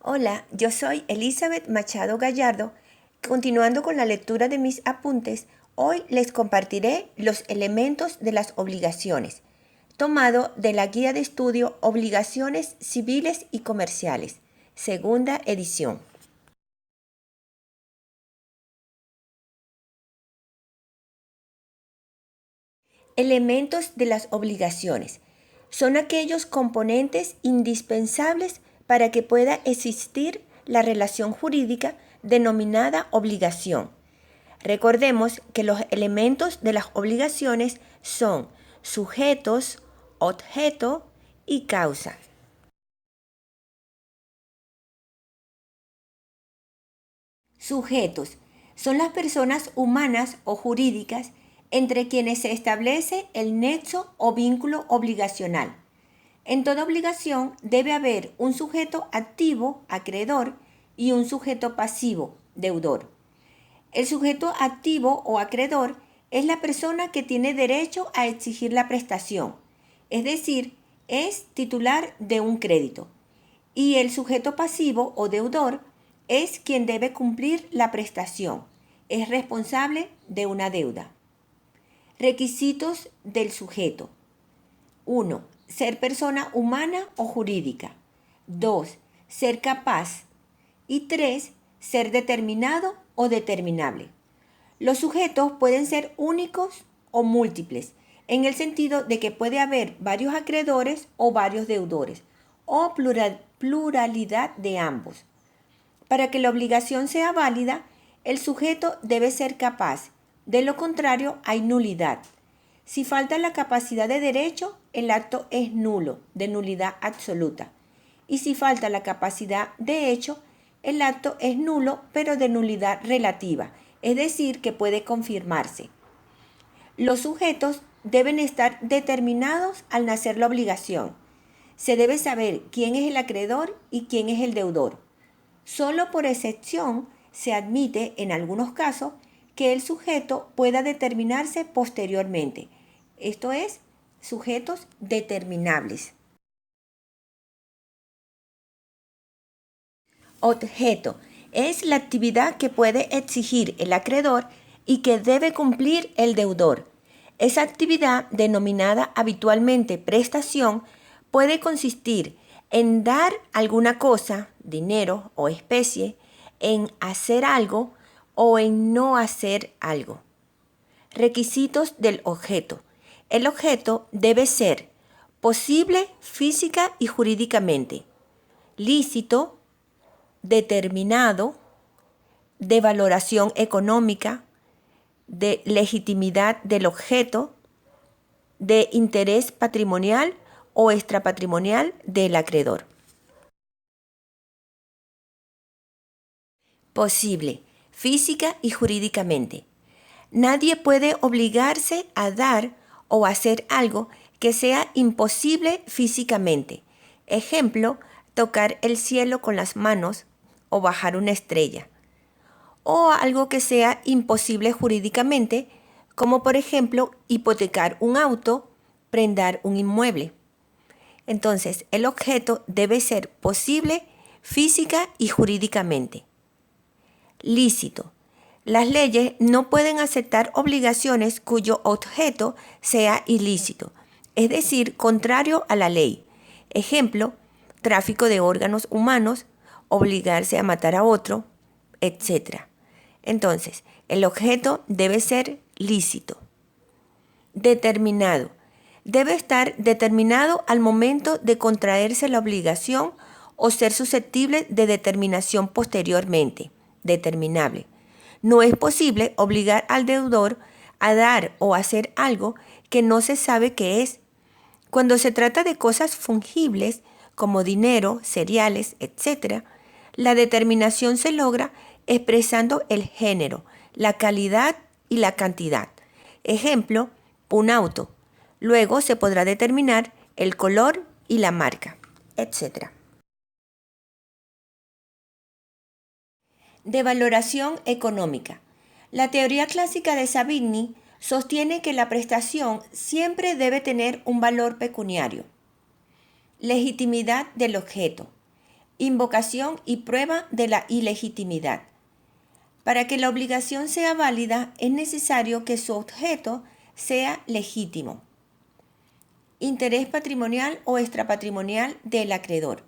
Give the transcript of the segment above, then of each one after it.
Hola, yo soy Elizabeth Machado Gallardo. Continuando con la lectura de mis apuntes, hoy les compartiré los elementos de las obligaciones, tomado de la guía de estudio Obligaciones Civiles y Comerciales, segunda edición. Elementos de las obligaciones. Son aquellos componentes indispensables para que pueda existir la relación jurídica denominada obligación. Recordemos que los elementos de las obligaciones son sujetos, objeto y causa. Sujetos son las personas humanas o jurídicas entre quienes se establece el nexo o vínculo obligacional. En toda obligación debe haber un sujeto activo, acreedor, y un sujeto pasivo, deudor. El sujeto activo o acreedor es la persona que tiene derecho a exigir la prestación, es decir, es titular de un crédito. Y el sujeto pasivo o deudor es quien debe cumplir la prestación, es responsable de una deuda. Requisitos del sujeto. 1. Ser persona humana o jurídica. 2. Ser capaz. Y 3. Ser determinado o determinable. Los sujetos pueden ser únicos o múltiples, en el sentido de que puede haber varios acreedores o varios deudores, o pluralidad de ambos. Para que la obligación sea válida, el sujeto debe ser capaz, de lo contrario hay nulidad. Si falta la capacidad de derecho, el acto es nulo, de nulidad absoluta. Y si falta la capacidad de hecho, el acto es nulo, pero de nulidad relativa, es decir, que puede confirmarse. Los sujetos deben estar determinados al nacer la obligación. Se debe saber quién es el acreedor y quién es el deudor. Solo por excepción se admite, en algunos casos, que el sujeto pueda determinarse posteriormente. Esto es, sujetos determinables. Objeto es la actividad que puede exigir el acreedor y que debe cumplir el deudor. Esa actividad, denominada habitualmente prestación, puede consistir en dar alguna cosa, dinero o especie, en hacer algo o en no hacer algo. Requisitos del objeto. El objeto debe ser posible física y jurídicamente, lícito, determinado, de valoración económica, de legitimidad del objeto, de interés patrimonial o extrapatrimonial del acreedor. Posible, física y jurídicamente. Nadie puede obligarse a dar o hacer algo que sea imposible físicamente. Ejemplo, tocar el cielo con las manos o bajar una estrella. O algo que sea imposible jurídicamente, como por ejemplo hipotecar un auto, prendar un inmueble. Entonces, el objeto debe ser posible física y jurídicamente. Lícito. Las leyes no pueden aceptar obligaciones cuyo objeto sea ilícito, es decir, contrario a la ley. Ejemplo, tráfico de órganos humanos, obligarse a matar a otro, etc. Entonces, el objeto debe ser lícito. Determinado. Debe estar determinado al momento de contraerse la obligación o ser susceptible de determinación posteriormente. Determinable. No es posible obligar al deudor a dar o hacer algo que no se sabe qué es. Cuando se trata de cosas fungibles, como dinero, cereales, etc., la determinación se logra expresando el género, la calidad y la cantidad. Ejemplo, un auto. Luego se podrá determinar el color y la marca, etc. De valoración económica. La teoría clásica de Savigny sostiene que la prestación siempre debe tener un valor pecuniario. Legitimidad del objeto. invocación y prueba de la ilegitimidad. Para que la obligación sea válida, es necesario que su objeto sea legítimo. Interés patrimonial o extrapatrimonial del acreedor.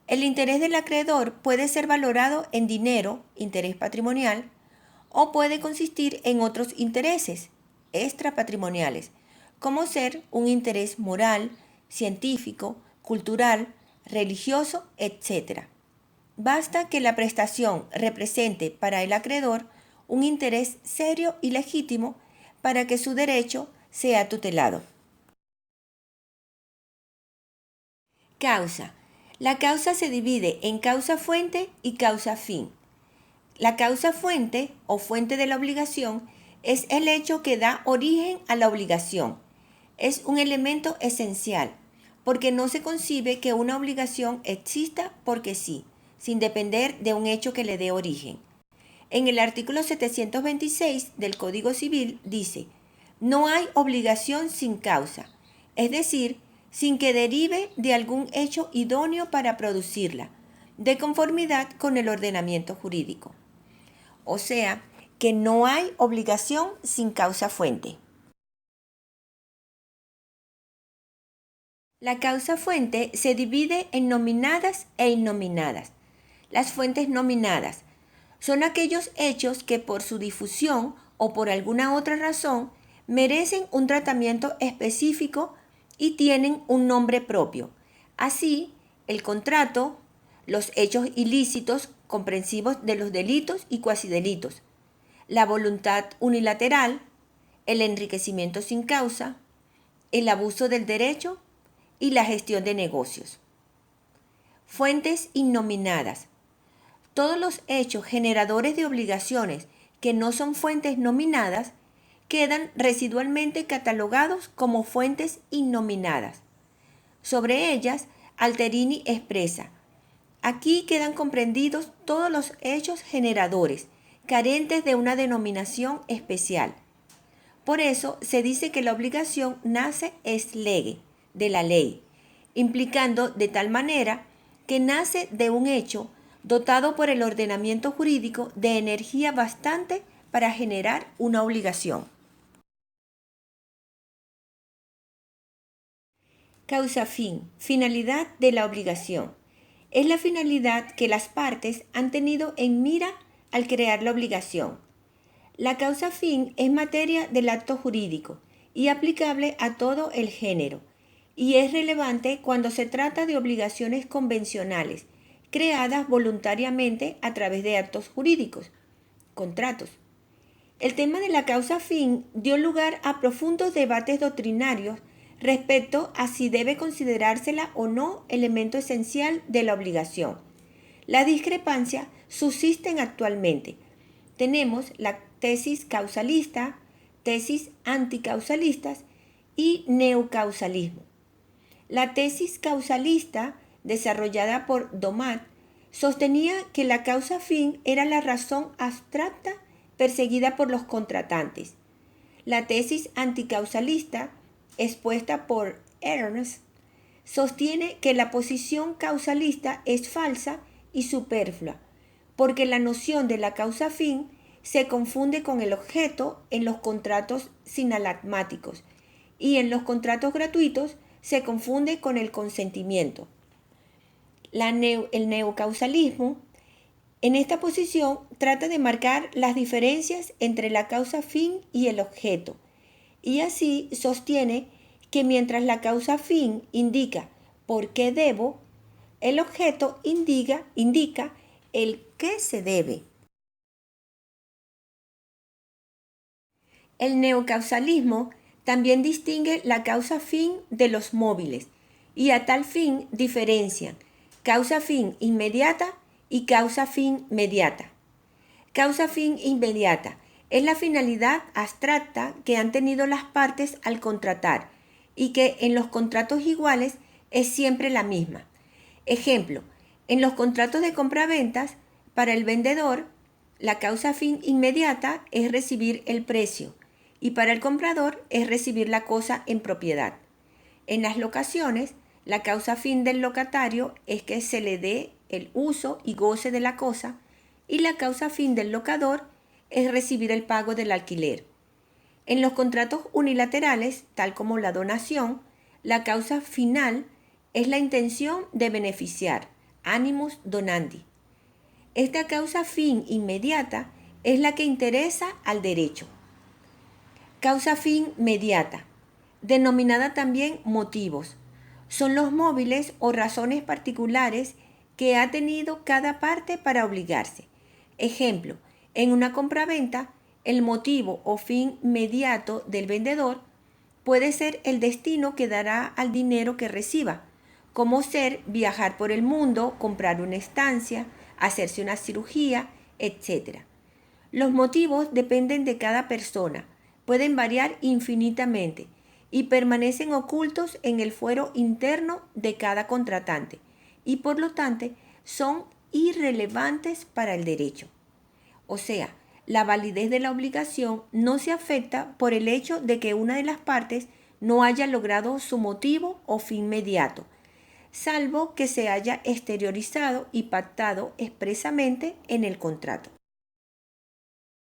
El interés del acreedor puede ser valorado en dinero, interés patrimonial, o puede consistir en otros intereses extrapatrimoniales, como ser un interés moral, científico, cultural, religioso, etc. Basta que la prestación represente para el acreedor un interés serio y legítimo para que su derecho sea tutelado. Causa. La causa se divide en causa fuente y causa fin. La causa fuente o fuente de la obligación es el hecho que da origen a la obligación. Es un elemento esencial, porque no se concibe que una obligación exista porque sí, sin depender de un hecho que le dé origen. En el artículo 726 del Código Civil dice: no hay obligación sin causa, es decir, sin que derive de algún hecho idóneo para producirla, de conformidad con el ordenamiento jurídico. O sea, que no hay obligación sin causa fuente. La causa fuente se divide en nominadas e innominadas. Las fuentes nominadas son aquellos hechos que por su difusión o por alguna otra razón merecen un tratamiento específico y tienen un nombre propio. Así, el contrato, los hechos ilícitos comprensivos de los delitos y cuasidelitos, la voluntad unilateral, el enriquecimiento sin causa, el abuso del derecho y la gestión de negocios. Fuentes innominadas. Todos los hechos generadores de obligaciones que no son fuentes nominadas quedan residualmente catalogados como fuentes innominadas. Sobre ellas, Alterini expresa: aquí quedan comprendidos todos los hechos generadores, carentes de una denominación especial. Por eso se dice que la obligación nace ex lege, de la ley, implicando de tal manera que nace de un hecho dotado por el ordenamiento jurídico de energía bastante para generar una obligación. Causa fin, finalidad de la obligación. Es la finalidad que las partes han tenido en mira al crear la obligación. La causa fin es materia del acto jurídico y aplicable a todo el género, y es relevante cuando se trata de obligaciones convencionales, creadas voluntariamente a través de actos jurídicos, contratos. El tema de la causa fin dio lugar a profundos debates doctrinarios respecto a si debe considerársela o no elemento esencial de la obligación. Las discrepancias subsisten actualmente. Tenemos la tesis causalista, tesis anticausalistas y neocausalismo. La tesis causalista, desarrollada por Domat, sostenía que la causa fin era la razón abstracta perseguida por los contratantes. La tesis anticausalista, expuesta por Ernst, sostiene que la posición causalista es falsa y superflua, porque la noción de la causa fin se confunde con el objeto en los contratos sinalagmáticos y en los contratos gratuitos se confunde con el consentimiento. El neocausalismo en esta posición trata de marcar las diferencias entre la causa fin y el objeto, y así sostiene que mientras la causa fin indica por qué debo, el objeto indica el qué se debe. El neocausalismo también distingue la causa fin de los móviles y a tal fin diferencian causa fin inmediata y causa fin mediata. Causa fin inmediata es la finalidad abstracta que han tenido las partes al contratar y que en los contratos iguales es siempre la misma. Ejemplo, en los contratos de compraventas, para el vendedor, la causa fin inmediata es recibir el precio y para el comprador es recibir la cosa en propiedad. En las locaciones, La causa fin del locatario es que se le dé el uso y goce de la cosa, y la causa fin del locador es recibir el pago del alquiler. En los contratos unilaterales, tal como la donación, la causa final es la intención de beneficiar, animus donandi. Esta causa fin inmediata es la que interesa al derecho. Causa fin mediata, denominada también motivos, son los móviles o razones particulares que ha tenido cada parte para obligarse. Ejemplo, en una compraventa, el motivo o fin mediato del vendedor puede ser el destino que dará al dinero que reciba, como ser viajar por el mundo, comprar una estancia, hacerse una cirugía, etc. Los motivos dependen de cada persona, pueden variar infinitamente y permanecen ocultos en el fuero interno de cada contratante y por lo tanto son irrelevantes para el derecho. O sea, la validez de la obligación no se afecta por el hecho de que una de las partes no haya logrado su motivo o fin mediato, salvo que se haya exteriorizado y pactado expresamente en el contrato.